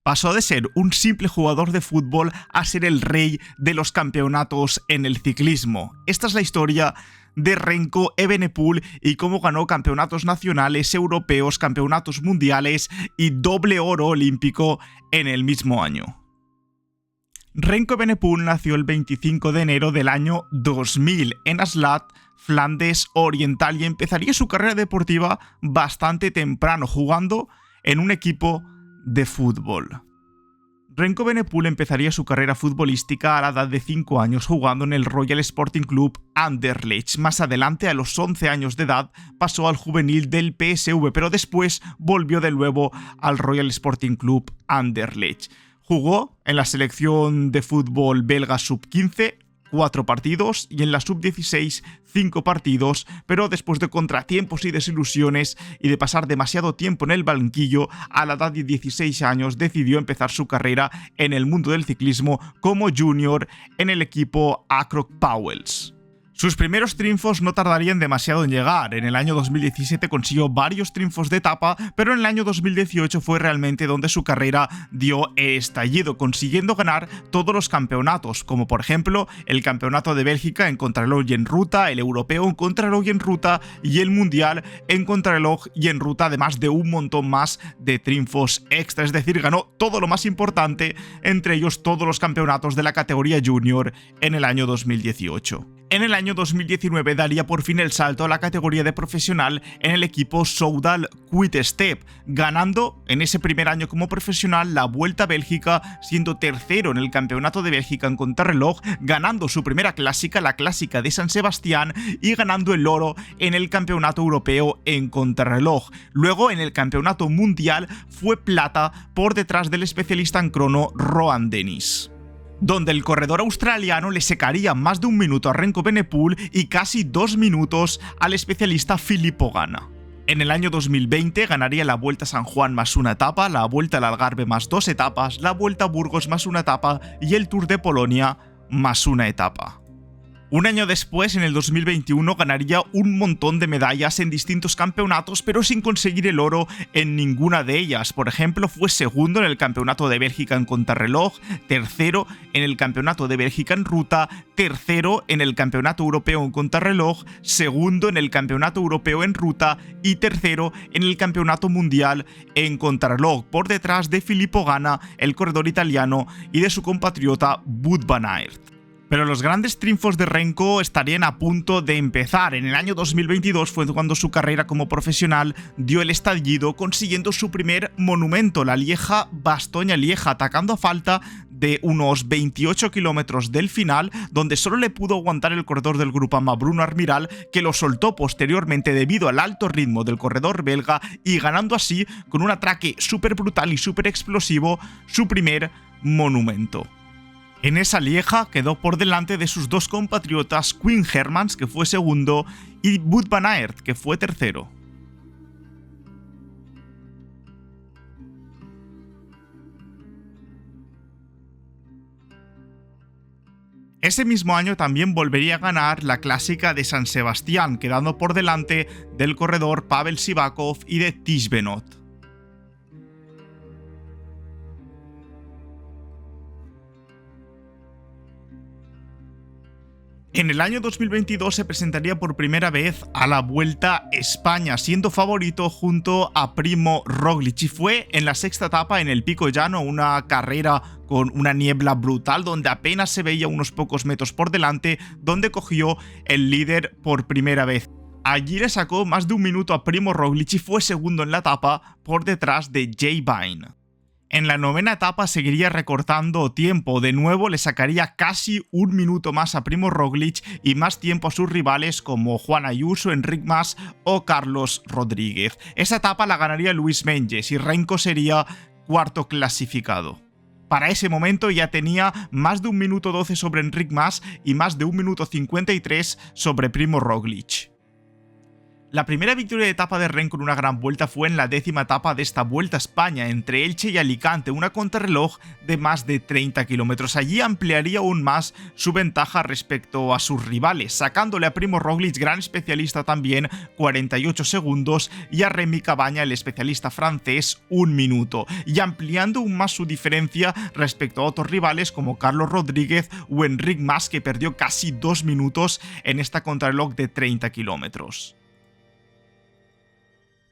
Pasó de ser un simple jugador de fútbol a ser el rey de los campeonatos en el ciclismo. Esta es la historia de Remco Evenepoel y cómo ganó campeonatos nacionales, europeos, campeonatos mundiales y doble oro olímpico en el mismo año. Remco Evenepoel nació el 25 de enero del año 2000 en Aslat, Flandes Oriental, y empezaría su carrera deportiva bastante temprano, jugando en un equipo de fútbol. Remco Evenepoel empezaría su carrera futbolística a la edad de 5 años jugando en el Royal Sporting Club Anderlecht. Más adelante, a los 11 años de edad, pasó al juvenil del PSV, pero después volvió de nuevo al Royal Sporting Club Anderlecht. Jugó en la selección de fútbol belga sub-15, 4 partidos, y en la sub-16 5 partidos, pero después de contratiempos y desilusiones y de pasar demasiado tiempo en el banquillo, a la edad de 16 años decidió empezar su carrera en el mundo del ciclismo como junior en el equipo Akroc Pauwels. Sus primeros triunfos no tardarían demasiado en llegar. En el año 2017 consiguió varios triunfos de etapa, pero en el año 2018 fue realmente donde su carrera dio estallido, consiguiendo ganar todos los campeonatos, como por ejemplo el Campeonato de Bélgica en contrarreloj y en ruta, el Europeo en contrarreloj y en ruta y el Mundial en contrarreloj y en ruta, además de un montón más de triunfos extra. Es decir, ganó todo lo más importante, entre ellos todos los campeonatos de la categoría junior en el año 2018. En el año 2019 daría por fin el salto a la categoría de profesional en el equipo Soudal Quick Step, ganando en ese primer año como profesional la Vuelta a Bélgica, siendo tercero en el Campeonato de Bélgica en contrarreloj, ganando su primera clásica, la Clásica de San Sebastián, y ganando el oro en el Campeonato Europeo en contrarreloj. Luego, en el Campeonato Mundial, fue plata por detrás del especialista en crono Rohan Dennis, donde el corredor australiano le secaría más de un minuto a Remco Evenepoel y casi 2 minutos al especialista Filippo Ganna. En el año 2020 ganaría la Vuelta a San Juan más una etapa, la Vuelta al Algarve más 2 etapas, la Vuelta a Burgos más una etapa y el Tour de Polonia más una etapa. Un año después, en el 2021, ganaría un montón de medallas en distintos campeonatos, pero sin conseguir el oro en ninguna de ellas. Por ejemplo, fue segundo en el Campeonato de Bélgica en contrarreloj, tercero en el Campeonato de Bélgica en ruta, tercero en el Campeonato Europeo en contrarreloj, segundo en el Campeonato Europeo en ruta y tercero en el Campeonato Mundial en contrarreloj, por detrás de Filippo Ganna, el corredor italiano, y de su compatriota Wout van Aert. Pero los grandes triunfos de Remco estarían a punto de empezar. En el año 2022 fue cuando su carrera como profesional dio el estallido, consiguiendo su primer monumento, la Lieja-Bastoña-Lieja, atacando a falta de unos 28 kilómetros del final, donde solo le pudo aguantar el corredor del Groupama Bruno Armiral, que lo soltó posteriormente debido al alto ritmo del corredor belga, y ganando así, con un atraque súper brutal y súper explosivo, su primer monumento. En esa Lieja quedó por delante de sus dos compatriotas Quinn Hermans, que fue segundo, y Wout van Aert, que fue tercero. Ese mismo año también volvería a ganar la Clásica de San Sebastián, quedando por delante del corredor Pavel Sivakov y de Tish Benoot. En el año 2022 se presentaría por primera vez a la Vuelta a España, siendo favorito junto a Primo Roglic, y fue en la sexta etapa en el Pico Llano, una carrera con una niebla brutal donde apenas se veía unos pocos metros por delante, donde cogió el líder por primera vez. Allí le sacó más de un minuto a Primo Roglic y fue segundo en la etapa por detrás de Jay Vine. En la novena etapa seguiría recortando tiempo, de nuevo le sacaría casi un minuto más a Primo Roglic y más tiempo a sus rivales como Juan Ayuso, Enric Mas o Carlos Rodríguez. Esa etapa la ganaría Luis Menges y Remco sería cuarto clasificado. Para ese momento ya tenía más de 1 minuto 12 sobre Enric Mas y más de 1 minuto 53 sobre Primo Roglic. La primera victoria de etapa de Renko en una gran vuelta fue en la 10ª etapa de esta Vuelta a España, entre Elche y Alicante, una contrarreloj de más de 30 kilómetros. Allí ampliaría aún más su ventaja respecto a sus rivales, sacándole a Primo Roglic, gran especialista también, 48 segundos, y a Remy Cavagna, el especialista francés, 1 minuto, y ampliando aún más su diferencia respecto a otros rivales como Carlos Rodríguez o Enric Mas, que perdió casi 2 minutos en esta contrarreloj de 30 kilómetros.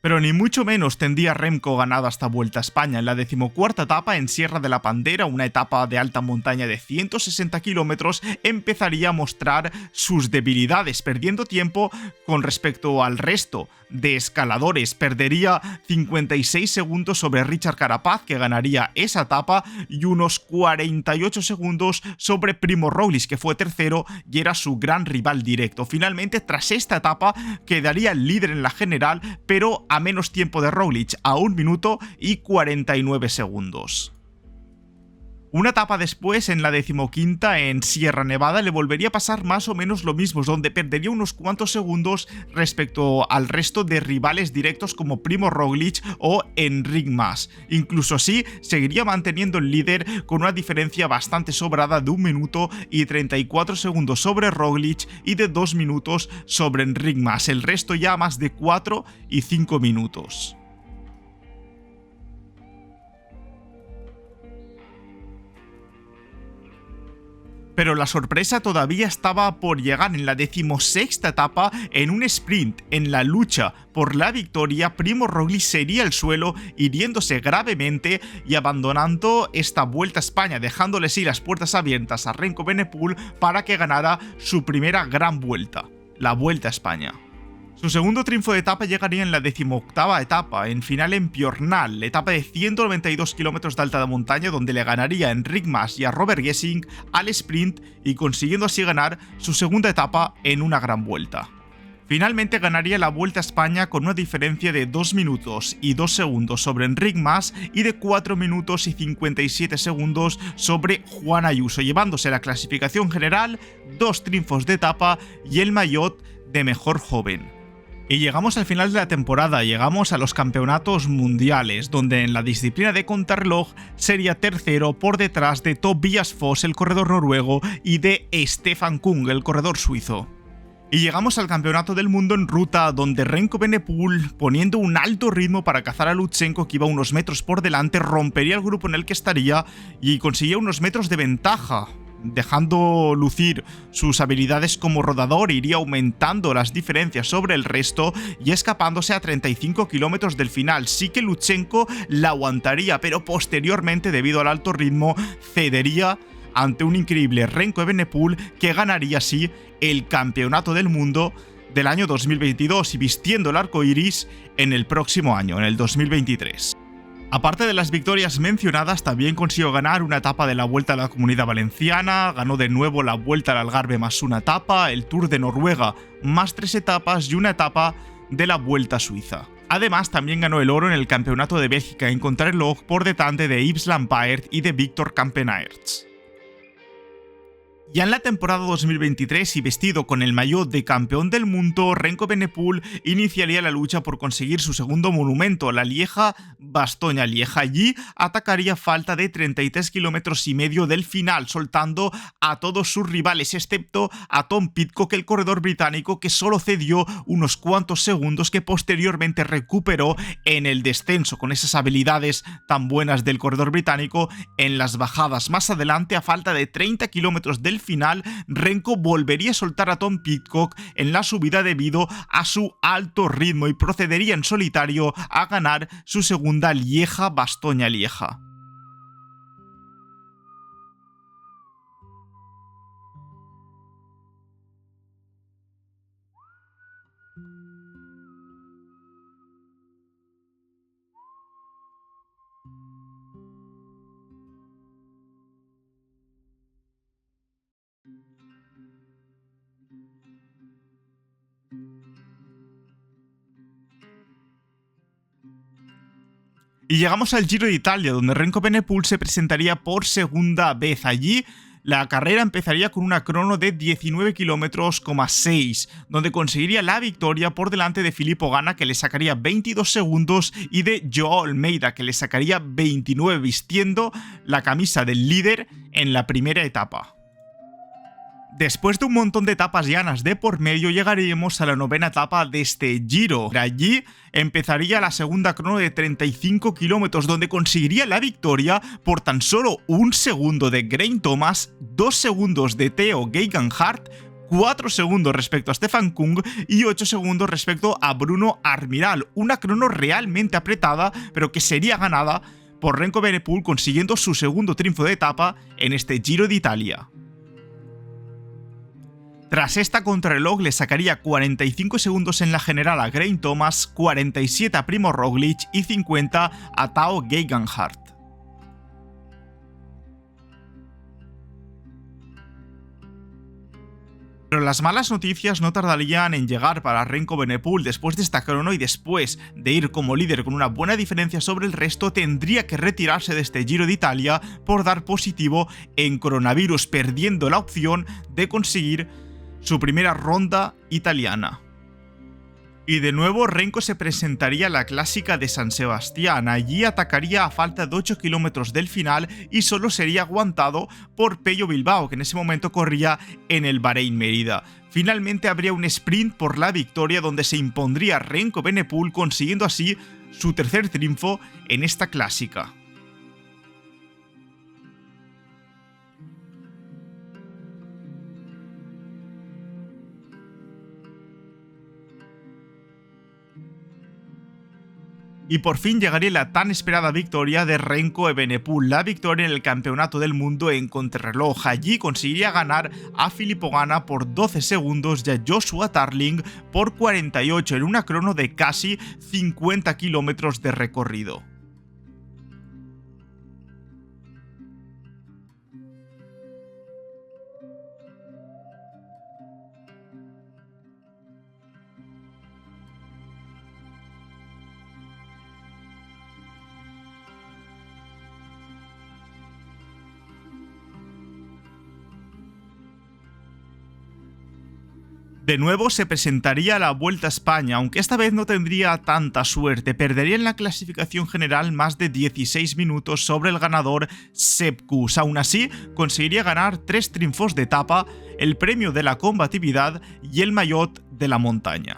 Pero ni mucho menos tendría Remco ganado esta Vuelta a España. En la 14ª etapa en Sierra de la Pantera, una etapa de alta montaña de 160 kilómetros, empezaría a mostrar sus debilidades, perdiendo tiempo con respecto al resto de escaladores. Perdería 56 segundos sobre Richard Carapaz, que ganaría esa etapa, y unos 48 segundos sobre Primo Roglic, que fue tercero y era su gran rival directo. Finalmente, tras esta etapa, quedaría el líder en la general, pero a menos tiempo de Roglic, a 1 minuto y 49 segundos. Una etapa después, en la 15ª, en Sierra Nevada, le volvería a pasar más o menos lo mismo, donde perdería unos cuantos segundos respecto al resto de rivales directos como Primo Roglic o Enric Mas. Incluso así, seguiría manteniendo el líder con una diferencia bastante sobrada de 1 minuto y 34 segundos sobre Roglic y de 2 minutos sobre Enric Mas. El resto ya más de 4 y 5 minutos. Pero la sorpresa todavía estaba por llegar. En la 16ª etapa, en un sprint, en la lucha por la victoria, Primo Roglic sería al suelo, hiriéndose gravemente y abandonando esta Vuelta a España, dejándole así las puertas abiertas a Remco Evenepoel para que ganara su primera gran vuelta, la Vuelta a España. Su segundo triunfo de etapa llegaría en la 18ª etapa, en final en Piornal, etapa de 192 kilómetros de alta montaña, donde le ganaría a Enric Mas y a Robert Gesink al sprint y consiguiendo así ganar su segunda etapa en una gran vuelta. Finalmente ganaría la Vuelta a España con una diferencia de 2 minutos y 2 segundos sobre Enric Mas y de 4 minutos y 57 segundos sobre Juan Ayuso, llevándose la clasificación general, 2 triunfos de etapa y el maillot de mejor joven. Y llegamos al final de la temporada, llegamos a los campeonatos mundiales, donde en la disciplina de contrarreloj sería tercero por detrás de Tobias Foss, el corredor noruego, y de Stefan Kung, el corredor suizo. Y llegamos al campeonato del mundo en ruta, donde Remco Evenepoel, poniendo un alto ritmo para cazar a Lutsenko, que iba unos metros por delante, rompería el grupo en el que estaría y conseguía unos metros de ventaja, dejando lucir sus habilidades como rodador. Iría aumentando las diferencias sobre el resto y escapándose a 35 kilómetros del final. Sí que Lutsenko la aguantaría, pero posteriormente, debido al alto ritmo, cedería ante un increíble Remco Evenepoel, que ganaría así el campeonato del mundo del año 2022 y vistiendo el arco iris en el próximo año, en el 2023. Aparte de las victorias mencionadas, también consiguió ganar una etapa de la Vuelta a la Comunidad Valenciana, ganó de nuevo la Vuelta al Algarve más una etapa, el Tour de Noruega más 3 etapas y una etapa de la Vuelta a Suiza. Además, también ganó el oro en el Campeonato de Bélgica en contrarreloj por delante de Yves Lampaert y de Victor Campenaerts. Ya en la temporada 2023 y vestido con el maillot de campeón del mundo, Remco Evenepoel iniciaría la lucha por conseguir su segundo monumento, la Lieja-Bastoña-Lieja. Allí atacaría falta de 33 kilómetros y medio del final, soltando a todos sus rivales, excepto a Tom Pidcock, el corredor británico, que solo cedió unos cuantos segundos, que posteriormente recuperó en el descenso con esas habilidades tan buenas del corredor británico en las bajadas. Más adelante, a falta de 30 kilómetros del final, Remco volvería a soltar a Tom Pidcock en la subida debido a su alto ritmo y procedería en solitario a ganar su segunda Lieja-Bastoña-Lieja. Y llegamos al Giro de Italia, donde Remco Evenepoel se presentaría por segunda vez. Allí La carrera empezaría con una crono de 19,6 km, donde conseguiría la victoria por delante de Filippo Ganna, que le sacaría 22 segundos, y de Joao Almeida, que le sacaría 29, vistiendo la camisa del líder en la primera etapa. Después de un montón de etapas llanas de por medio, llegaríamos a la novena etapa de este Giro. Allí empezaría la segunda crono de 35 kilómetros, donde conseguiría la victoria por tan solo 1 segundo de Geraint Thomas, 2 segundos de Theo Geoghegan-Hart, 4 segundos respecto a Stefan Kung y 8 segundos respecto a Bruno Armiraal. Una crono realmente apretada, pero que sería ganada por Renko Evenepoel, consiguiendo su segundo triunfo de etapa en este Giro de Italia. Tras esta contrarreloj le sacaría 45 segundos en la general a Geraint Thomas, 47 a Primo Roglic y 50 a Theo Geoghegan-Hart. Pero las malas noticias no tardarían en llegar para Renko Evenepoel. Después de esta crono y después de ir como líder con una buena diferencia sobre el resto, tendría que retirarse de este Giro de Italia por dar positivo en coronavirus, perdiendo la opción de conseguir su primera ronda italiana. Y de nuevo Renko se presentaría a la clásica de San Sebastián. Allí atacaría a falta de 8 kilómetros del final y solo sería aguantado por Pello Bilbao, que en ese momento corría en el Bahrein Merida. Finalmente habría un sprint por la victoria, donde se impondría Renko Evenepoel, consiguiendo así su tercer triunfo en esta clásica. Y por fin llegaría la tan esperada victoria de Renko Evenepoel, la victoria en el Campeonato del Mundo en contrarreloj. Allí conseguiría ganar a Filippo Ganna por 12 segundos y a Joshua Tarling por 48 en una crono de casi 50 kilómetros de recorrido. De nuevo se presentaría a la Vuelta a España, aunque esta vez no tendría tanta suerte. Perdería en la clasificación general más de 16 minutos sobre el ganador Sepp Kuss. Aún así, conseguiría ganar 3 triunfos de etapa, el premio de la combatividad y el maillot de la montaña.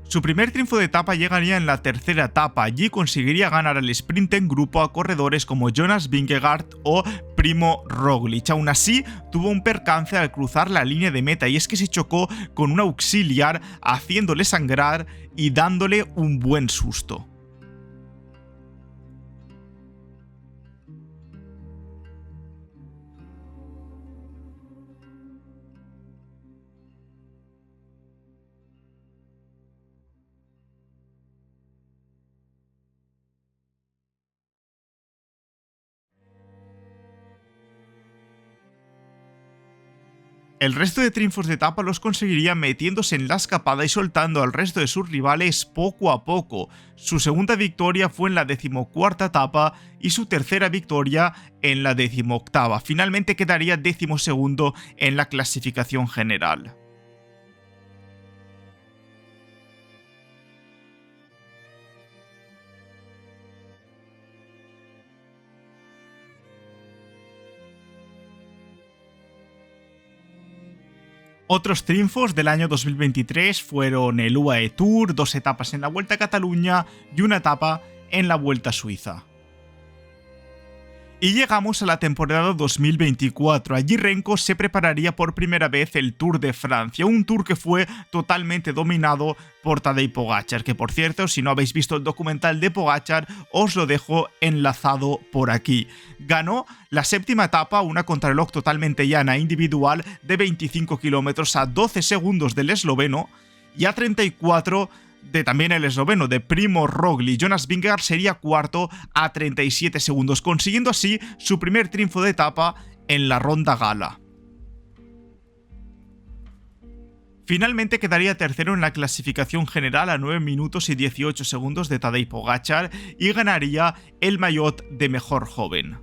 Su primer triunfo de etapa llegaría en la tercera etapa. Allí conseguiría ganar el sprint en grupo a corredores como Jonas Vingegaard o Primo Roglic. Aún así, tuvo un percance al cruzar la línea de meta, y es que se chocó con un auxiliar, haciéndole sangrar y dándole un buen susto. El resto de triunfos de etapa los conseguiría metiéndose en la escapada y soltando al resto de sus rivales poco a poco. Su segunda victoria fue en la 14ª etapa y su tercera victoria en la 18ª. Finalmente quedaría 12º en la clasificación general. Otros triunfos del año 2023 fueron el UAE Tour, 2 etapas en la Vuelta a Cataluña y una etapa en la Vuelta a Suiza. Y llegamos a la temporada 2024. Allí Renko se prepararía por primera vez el Tour de Francia, un tour que fue totalmente dominado por Tadej Pogačar, que por cierto, si no habéis visto el documental de Pogačar, os lo dejo enlazado por aquí. Ganó la 7ª etapa, una contrarreloj totalmente llana individual de 25 kilómetros a 12 segundos del esloveno y a 34 de también el esloveno de Primo Roglic. Jonas Vingegaard sería cuarto a 37 segundos, consiguiendo así su primer triunfo de etapa en la ronda gala. Finalmente quedaría tercero en la clasificación general a 9 minutos y 18 segundos de Tadej Pogačar y ganaría el maillot de mejor joven.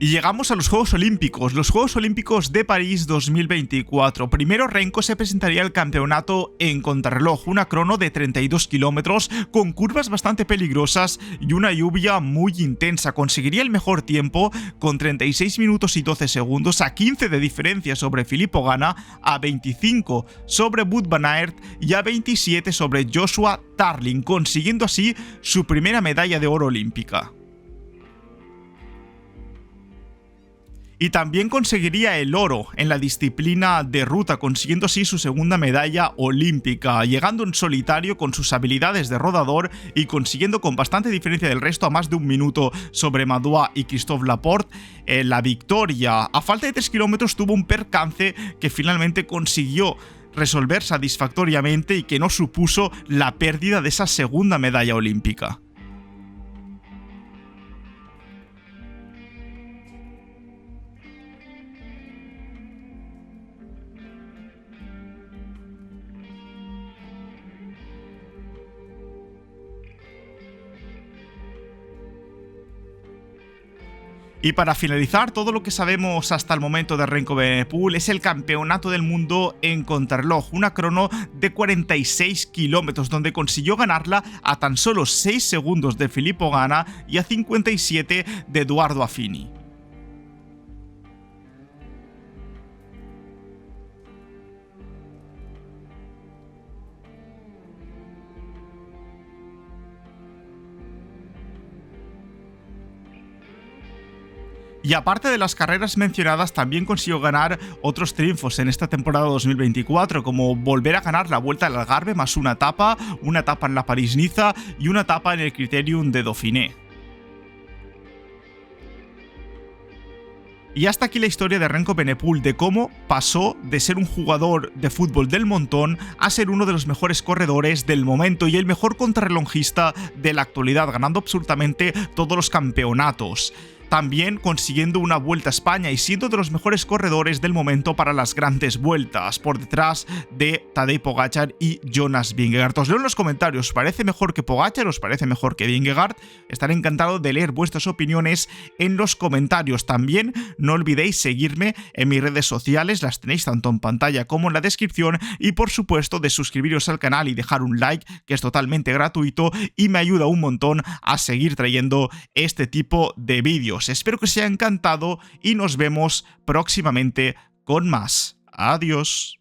Y llegamos a los Juegos Olímpicos de París 2024. Primero, Renko se presentaría al campeonato en contrarreloj, una crono de 32 kilómetros con curvas bastante peligrosas y una lluvia muy intensa. Conseguiría el mejor tiempo con 36 minutos y 12 segundos, a 15 de diferencia sobre Filippo Ganna, a 25 sobre Wout van Aert y a 27 sobre Joshua Tarling, consiguiendo así su primera medalla de oro olímpica. Y también conseguiría el oro en la disciplina de ruta, consiguiendo así su segunda medalla olímpica, llegando en solitario con sus habilidades de rodador y consiguiendo con bastante diferencia del resto, a más de un minuto sobre Madouas y Christophe Laporte, la victoria. A falta de 3 kilómetros tuvo un percance que finalmente consiguió resolver satisfactoriamente y que no supuso la pérdida de esa segunda medalla olímpica. Y para finalizar, todo lo que sabemos hasta el momento de Remco Evenepoel es el campeonato del mundo en contrarreloj, una crono de 46 kilómetros, donde consiguió ganarla a tan solo 6 segundos de Filippo Ganna y a 57 de Edoardo Affini. Y aparte de las carreras mencionadas, también consiguió ganar otros triunfos en esta temporada 2024, como volver a ganar la Vuelta al Algarve más una etapa en la París-Niza y una etapa en el Critérium de Dauphiné. Y hasta aquí la historia de Remco Evenepoel, de cómo pasó de ser un jugador de fútbol del montón a ser uno de los mejores corredores del momento y el mejor contrarrelojista de la actualidad, ganando absolutamente todos los campeonatos. También consiguiendo una Vuelta a España y siendo de los mejores corredores del momento para las grandes vueltas, por detrás de Tadej Pogačar y Jonas Vingegaard. Os leo en los comentarios, ¿os parece mejor que Pogačar? ¿Os parece mejor que Vingegaard? Estaré encantado de leer vuestras opiniones en los comentarios. También no olvidéis seguirme en mis redes sociales, las tenéis tanto en pantalla como en la descripción, y por supuesto de suscribiros al canal y dejar un like, que es totalmente gratuito y me ayuda un montón a seguir trayendo este tipo de vídeos. Espero que os haya encantado y nos vemos próximamente con más. Adiós.